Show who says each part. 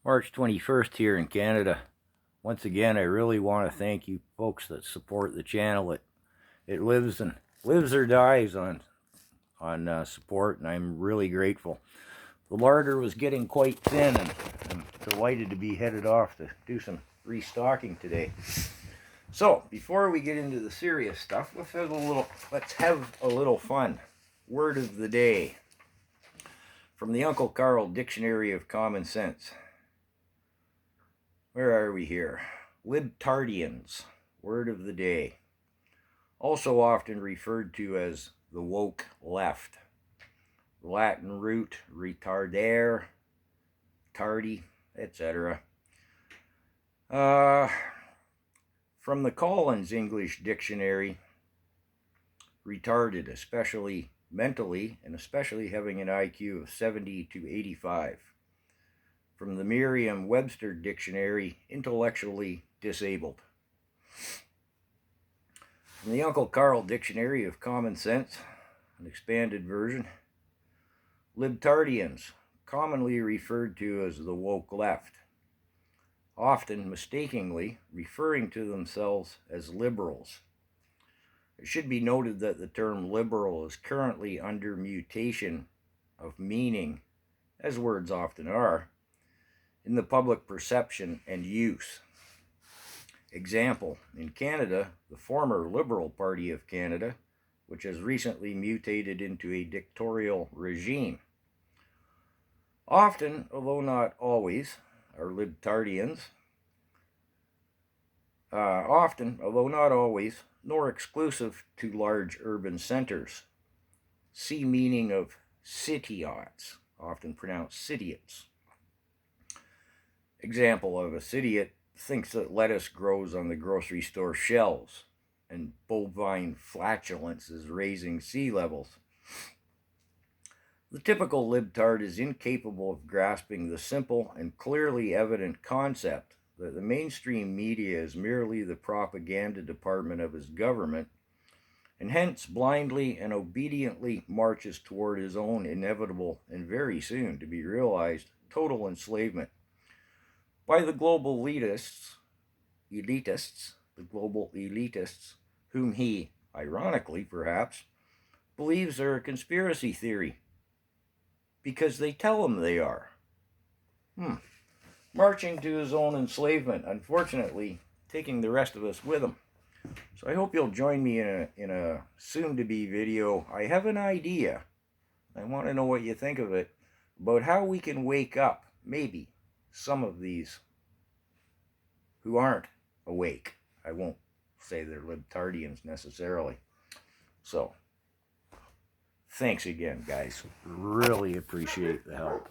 Speaker 1: March 21st here in Canada. Once again, I really want to thank you folks that support the channel. It lives or dies on support, and I'm really grateful. The larder was getting quite thin, and I'm delighted to be headed off to do some restocking today. So before we get into the serious stuff, let's have a little fun. Word of the day from the Uncle Carl Dictionary of Common Sense. Where are we here? Libtardians, word of the day. Also often referred to as the woke left. Latin root retardare, tardy, etc. From the Collins English Dictionary, retarded, especially mentally, and especially having an IQ of 70 to 85. From the Merriam-Webster Dictionary, intellectually disabled. From the Uncle Carl Dictionary of Common Sense, an expanded version, libtardians, commonly referred to as the woke left, often mistakenly referring to themselves as liberals. It should be noted that the term liberal is currently under mutation of meaning, as words often are, in the public perception and use. Example, in Canada, the former Liberal Party of Canada, which has recently mutated into a dictatorial regime. Often, although not always, are libtardians. Nor exclusive to large urban centers. See meaning of citiots, often pronounced citiots. Example of a cidiot thinks that lettuce grows on the grocery store shelves and bovine flatulence is raising sea levels. The typical libtard is incapable of grasping the simple and clearly evident concept that the mainstream media is merely the propaganda department of his government, and hence blindly and obediently marches toward his own inevitable and very soon to be realized total enslavement by the global elitists, whom he, ironically perhaps, believes are a conspiracy theory, because they tell him they are. Marching to his own enslavement, unfortunately, taking the rest of us with him. So I hope you'll join me in a soon-to-be video. I have an idea. I want to know what you think of it, about how we can wake up, maybe, some of these who aren't awake. I won't say they're libtardians necessarily. So, thanks again, guys. Really appreciate the help.